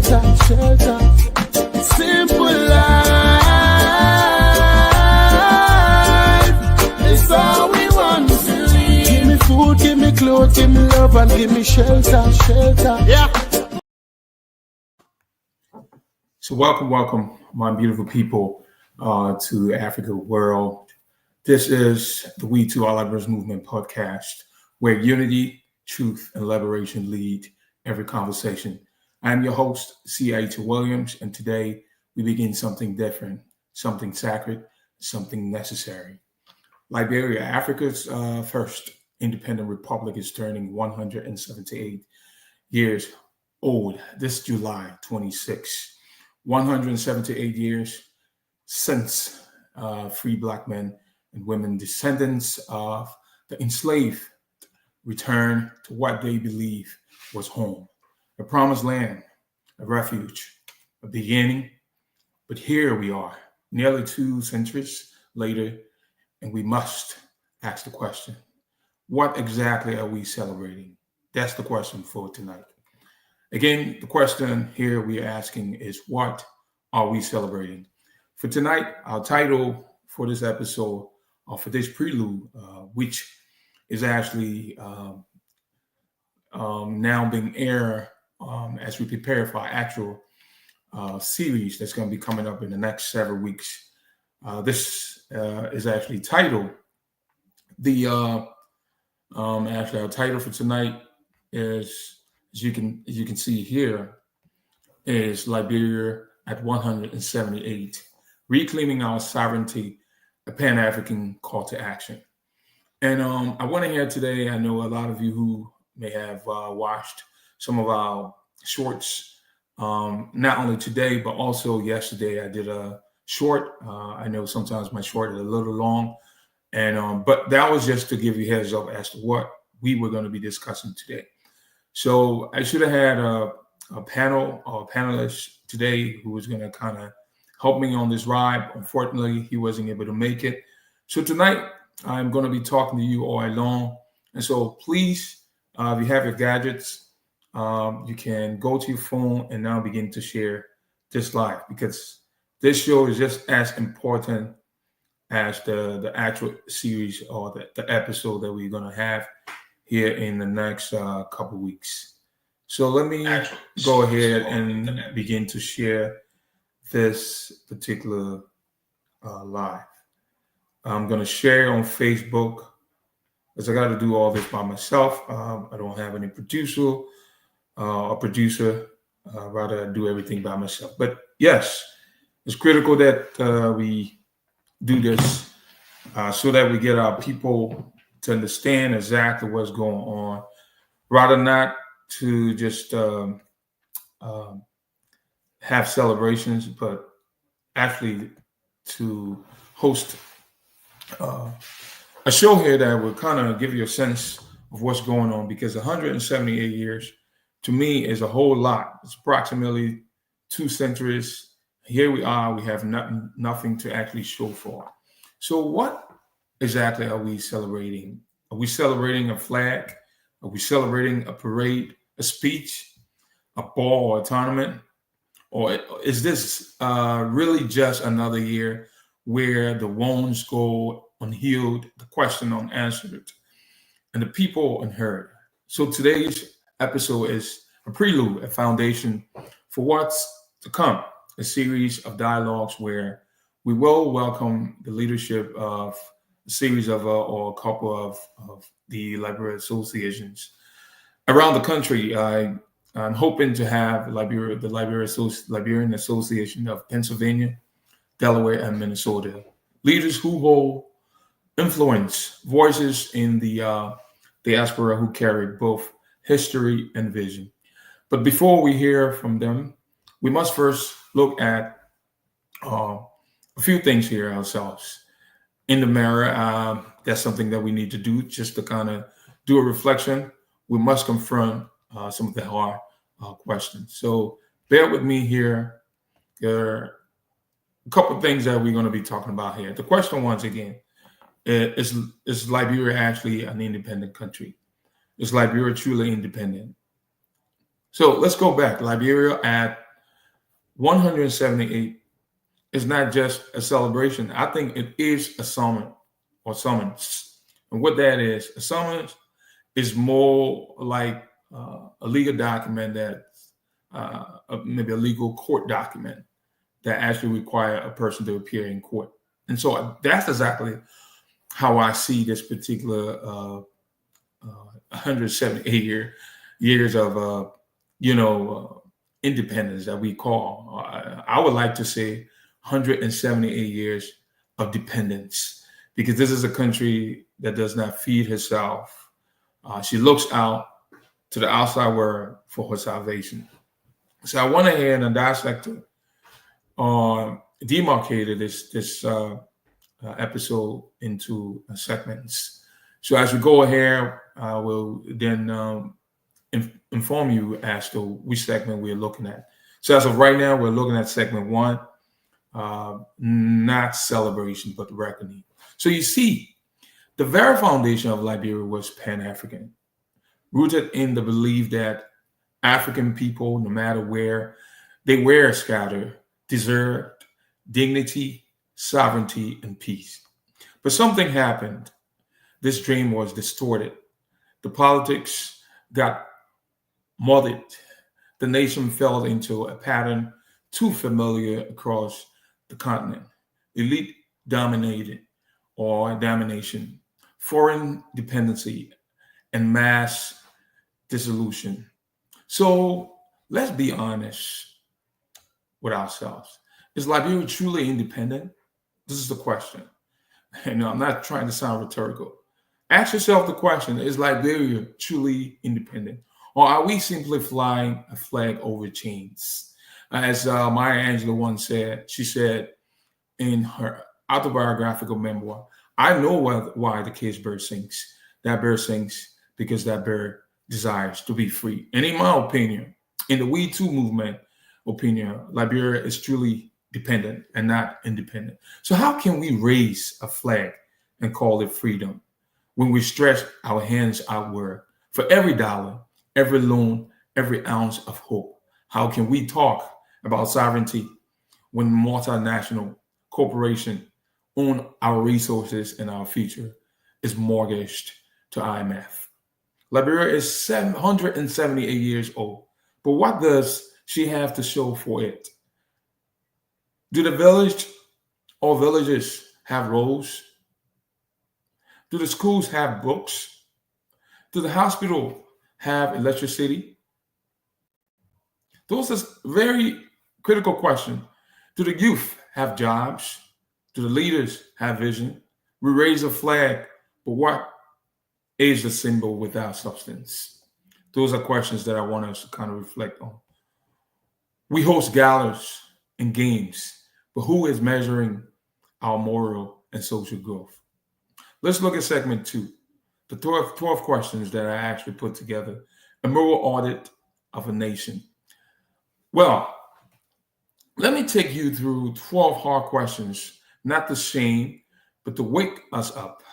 shelter, shelter. Simple life is all we want to live. Give me food, give me clothes, give me love, and give me shelter, shelter. Yeah. So welcome, my beautiful people, to Africa World. This is the We Too Our Liberals Movement podcast, where unity, truth, and liberation lead every conversation. I'm your host, Ayiti Williams, and today we begin something different, something sacred, something necessary. Liberia, Africa's first independent republic, is turning 178 years old this July 26. 178 years since free Black men and women, descendants of the enslaved, returned to what they believe was home, a promised land, a refuge, a beginning. But here we are, nearly 2 centuries later, and we must ask the question, what exactly are we celebrating? That's the question for tonight. Again, the question here we are asking is, what are we celebrating? For tonight, our title for this episode, or for this prelude, which is actually now being aired as we prepare for our actual series that's going to be coming up in the next several weeks. This is actually titled, actually our title for tonight is, as you can see here, is Liberia at 178, Reclaiming Our Sovereignty, a Pan-African Call to Action. And I went ahead today, I know a lot of you who may have watched some of our shorts, not only today, but also yesterday. I did a short. I know sometimes my short is a little long, and but that was just to give you a heads up as to what we were going to be discussing today. So I should have had a panel or panelist today who was going to kind of help me on this ride. Unfortunately, he wasn't able to make it. So tonight, I'm going to be talking to you all along. And so please, if you have your gadgets, you can go to your phone and now begin to share this live, because this show is just as important as the actual series or the episode that we're going to have here in the next couple weeks. So let me go ahead and begin to share this particular live. I'm going to share on Facebook, because I got to do all this by myself. I don't have any producer or producer. Rather, I do everything by myself. But yes, it's critical that we do this so that we get our people to understand exactly what's going on, rather not to just have celebrations, but actually to host a show here that will kind of give you a sense of what's going on, because 178 years to me is a whole lot. It's approximately 2 centuries. Here we are, we have nothing to actually show for. So what exactly are we celebrating? Are we celebrating a flag? Are we celebrating a parade, a speech, a ball, or a tournament? Or is this really just another year where the wounds go unhealed, the question unanswered, and the people unheard? So today's episode is a prelude, a foundation for what's to come, a series of dialogues where we will welcome the leadership of a series of or a couple of the Liberian Associations around the country. I'm hoping to have the Liberian Association of Pennsylvania, Delaware, and Minnesota, leaders who hold influence, voices in the diaspora who carry both history and vision. But before we hear from them, we must first look at a few things here ourselves. In the mirror, that's something that we need to do, just to kind of do a reflection. We must confront some of the hard questions. So bear with me here. There are a couple of things that we're going to be talking about here. The question, once again, is Liberia actually an independent country? Is Liberia truly independent? So let's go back. Liberia at 178 is not just a celebration. I think it is a summon or summons. And what that is, a summons is more like a legal document that maybe a legal court document that actually require a person to appear in court. And so that's exactly how I see this particular 178 years of independence that we call. I would like to say 178 years of dependence, because this is a country that does not feed herself. She looks out to the outside world for her salvation. So I went ahead and dissected, demarcated this episode into segments. So as we go ahead, I will then inform you as to which segment we're looking at. So as of right now, we're looking at segment 1, not celebration, but reckoning. So you see, the very foundation of Liberia was Pan-African, rooted in the belief that African people, no matter where they were scattered, deserved dignity, sovereignty, and peace. But something happened. This dream was distorted. The politics got muddled. The nation fell into a pattern too familiar across the continent. Elite dominated or domination, foreign dependency, and mass dissolution. So let's be honest with ourselves. Is Liberia truly independent? This is the question. And I'm not trying to sound rhetorical. Ask yourself the question, is Liberia truly independent? Or are we simply flying a flag over chains? As Maya Angelou once said, she said in her autobiographical memoir, I know why the caged bird sings. That bird sings because that bird desires to be free. And in my opinion, in the We Too movement opinion, Liberia is truly dependent and not independent. So how can we raise a flag and call it freedom when we stretch our hands outward for every dollar, every loan, every ounce of hope? How can we talk about sovereignty when multinational corporations own our resources and our future is mortgaged to IMF? Liberia is 778 years old, but what does she have to show for it? Do the village or villages have roads? Do the schools have books? Do the hospital have electricity? Those are very critical questions. Do the youth have jobs? Do the leaders have vision? We raise a flag, but what is the symbol without substance? Those are questions that I want us to kind of reflect on. We host galas and games, but who is measuring our moral and social growth? Let's look at segment 2, the 12 questions that I actually put together, a moral audit of a nation. Well, let me take you through 12 hard questions, not to shame, but to wake us up.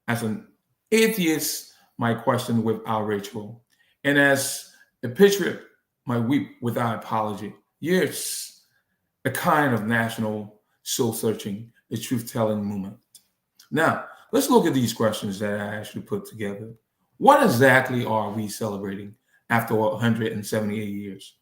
As an atheist might question without ritual, and as a patriot might weep without apology. Yes, a kind of national soul-searching, a truth-telling movement. Now, let's look at these questions that I actually put together. What exactly are we celebrating after 178 years?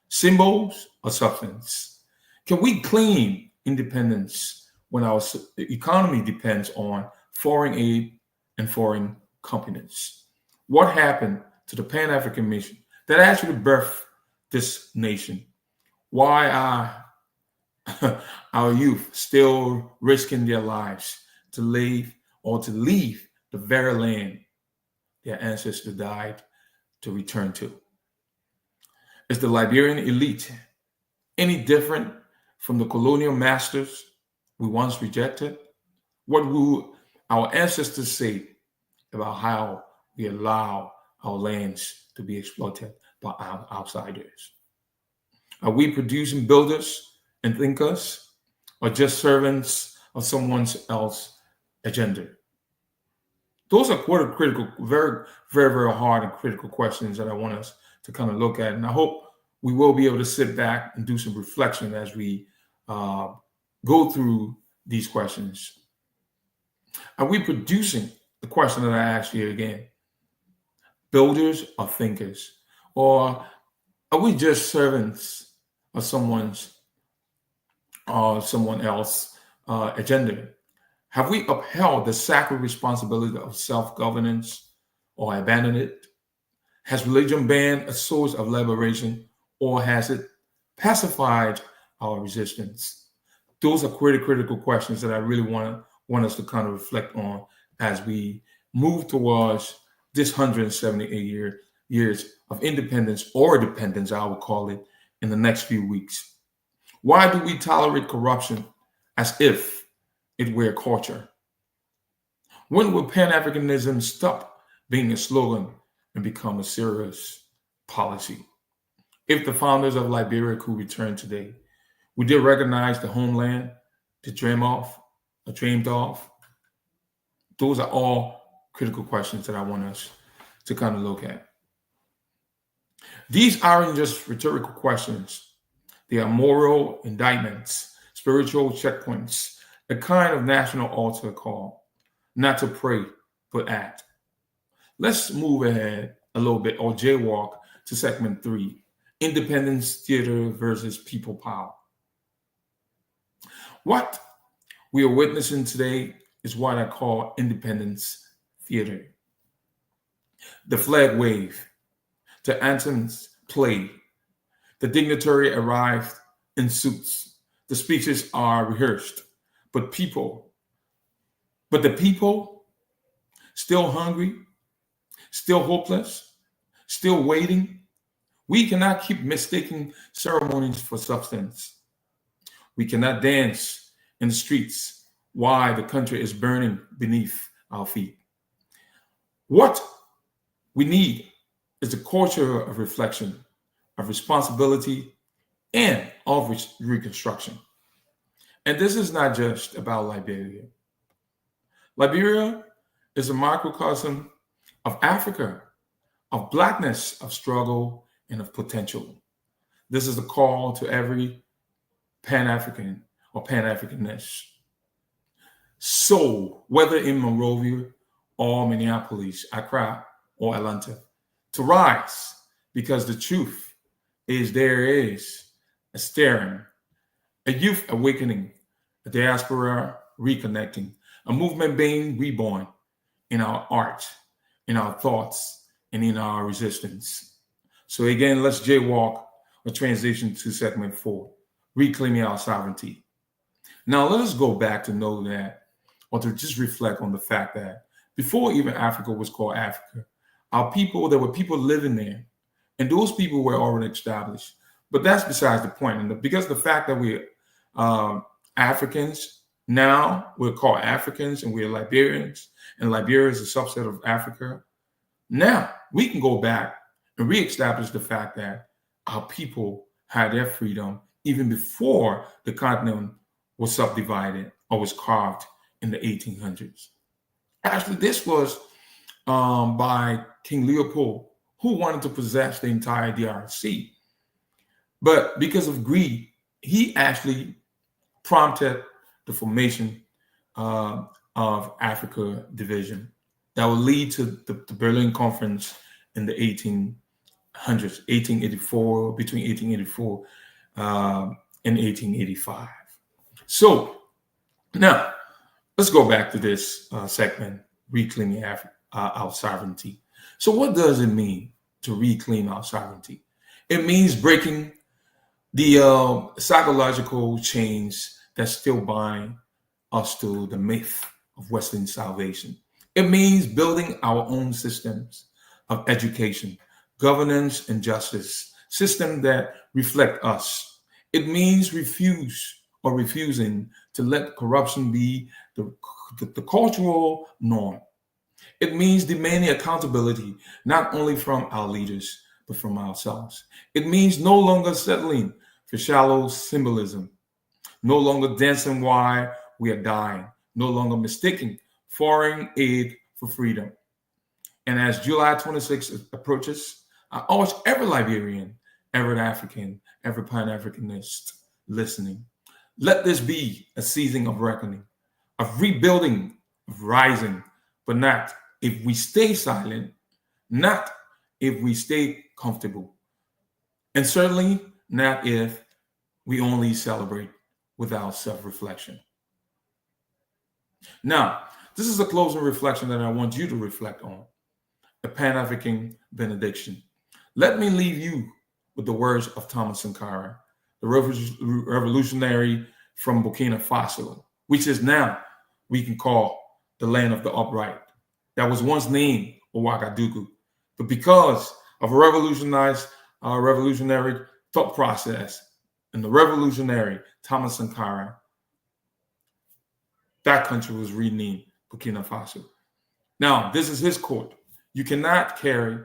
Symbols or substance? Can we claim independence when our economy depends on foreign aid and foreign companies? What happened to the Pan-African mission that actually birthed this nation? Why are our youth still risking their lives to leave the very land their ancestors died to return to? Is the Liberian elite any different from the colonial masters we once rejected? What will our ancestors say about how we allow our lands to be exploited by outsiders? Are we producing builders and thinkers, or just servants of someone else's agenda? Those are quite critical, very, very, very hard and critical questions that I want us to kind of look at. And I hope we will be able to sit back and do some reflection as we go through these questions. Are we producing the question that I asked you again? Builders or thinkers? Or are we just servants of someone else's agenda? Have we upheld the sacred responsibility of self-governance or abandoned it? Has religion been a source of liberation, or has it pacified our resistance? Those are critical questions that I really want us to kind of reflect on as we move towards this 178 years of independence, or dependence, I would call it, in the next few weeks. Why do we tolerate corruption as if it were culture? When will Pan-Africanism stop being a slogan and become a serious policy? If the founders of Liberia could return today, would they recognize the homeland they dreamed of? Those are all critical questions that I want us to kind of look at. These aren't just rhetorical questions. They are moral indictments, spiritual checkpoints, a kind of national altar call, not to pray, but act. Let's move ahead a little bit, or jaywalk, to segment 3, independence theater versus people power. What we are witnessing today is what I call independence theater. The flag wave, the anthems play, the dignitary arrived in suits, the speeches are rehearsed, but the people still hungry, still hopeless, still waiting. We cannot keep mistaking ceremonies for substance. We cannot dance in the streets while the country is burning beneath our feet. What we need is a culture of reflection, of responsibility, and of reconstruction. And this is not just about Liberia. Liberia is a microcosm of Africa, of Blackness, of struggle, and of potential. This is a call to every Pan-African or Pan-Africanist. So, whether in Monrovia or Minneapolis, Accra or Atlanta, to rise, because the truth is there is a stirring, a youth awakening, a diaspora reconnecting, a movement being reborn in our art, in our thoughts, and in our resistance. So again, let's jaywalk or transition to segment 4, reclaiming our sovereignty. Now let us go back to know that, or to just reflect on the fact that before even Africa was called Africa, there were people living there, and those people were already established. But that's besides the point. And because the fact that we're Africans, now we're called Africans and we're Liberians, and Liberia is a subset of Africa. Now we can go back and reestablish the fact that our people had their freedom even before the continent was subdivided or was carved in the 1800s. Actually, this was by King Leopold, who wanted to possess the entire DRC. But because of greed, he actually prompted the formation of Africa Division that would lead to the Berlin Conference in the 1800s, 1884, between 1884 and 1885. So now let's go back to this segment, reclaiming our sovereignty. So what does it mean to reclaim our sovereignty? It means breaking the psychological chains that still bind us to the myth of Western salvation. It means building our own systems of education, governance, and justice, systems that reflect us. It means refusing to let corruption be the cultural norm. It means demanding accountability, not only from our leaders, but from ourselves. It means no longer settling for shallow symbolism, no longer dancing while we are dying, no longer mistaking foreign aid for freedom. And as July 26th approaches, I urge every Liberian every African, every Pan-Africanist listening. Let this be a season of reckoning, of rebuilding, of rising, but not if we stay silent, not if we stay comfortable, and certainly not if we only celebrate without self-reflection. Now, this is a closing reflection that I want you to reflect on, a Pan-African benediction. Let me leave you with the words of Thomas Sankara, the revolutionary from Burkina Faso, which is now we can call the land of the upright. That was once named Ouagadougou, but because of a revolutionary thought process and the revolutionary Thomas Sankara, that country was renamed Burkina Faso. Now, this is his quote. You cannot carry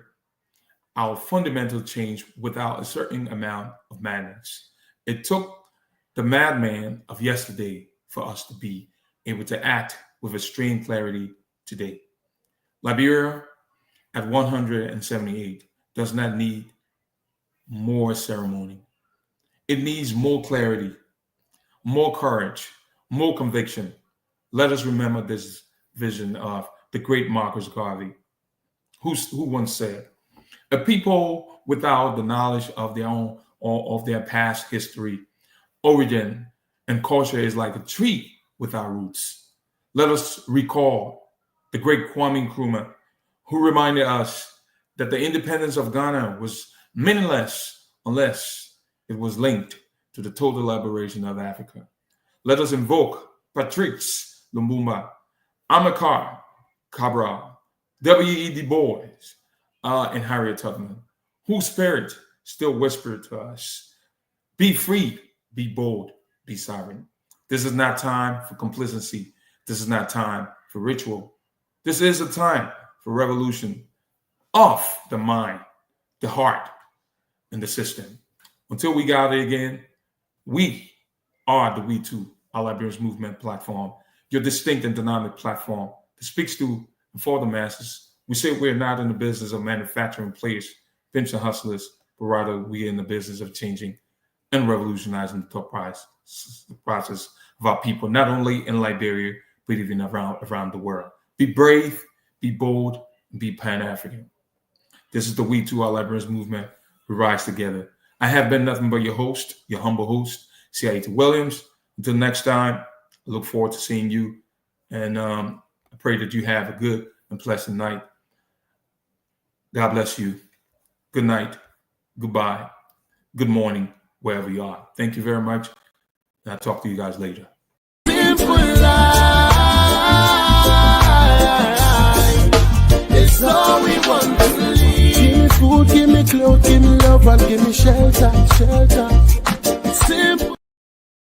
our fundamental change without a certain amount of madness. It took the madman of yesterday for us to be able to act with extreme clarity today. Liberia at 178 does not need more ceremony. It needs more clarity, more courage, more conviction. Let us remember this vision of the great Marcus Garvey, who once said, a people without the knowledge of their own or of their past history, origin, and culture is like a tree without roots. Let us recall the great Kwame Nkrumah, who reminded us that the independence of Ghana was meaningless unless it was linked to the total liberation of Africa. Let us invoke Patrice Lumumba, Amilcar Cabral, W.E. Du Bois, and Harriet Tubman, whose spirit still whispered to us, be free, be bold, be sovereign. This is not time for complacency. This is not time for ritual. This is a time for revolution of the mind, the heart, and the system. Until we gather again, we are the We Too, our Liberians Movement platform, your distinct and dynamic platform that speaks to and for the masses. We say we're not in the business of manufacturing players, pimps, and hustlers, but rather we are in the business of changing and revolutionizing the thought process of our people, not only in Liberia, but even around the world. Be brave, be bold, and be Pan-African. This is the We Too, our Liberians Movement. We rise together. I have been nothing but your host, your humble host, Ayiti Williams. Until next time, I look forward to seeing you. And I pray that you have a good and pleasant night. God bless you. Good night. Goodbye. Good morning, wherever you are. Thank you very much. And I'll talk to you guys later. Simple life. It's all we want to live. Give me food, give me clothes, give me love, and give me shelter.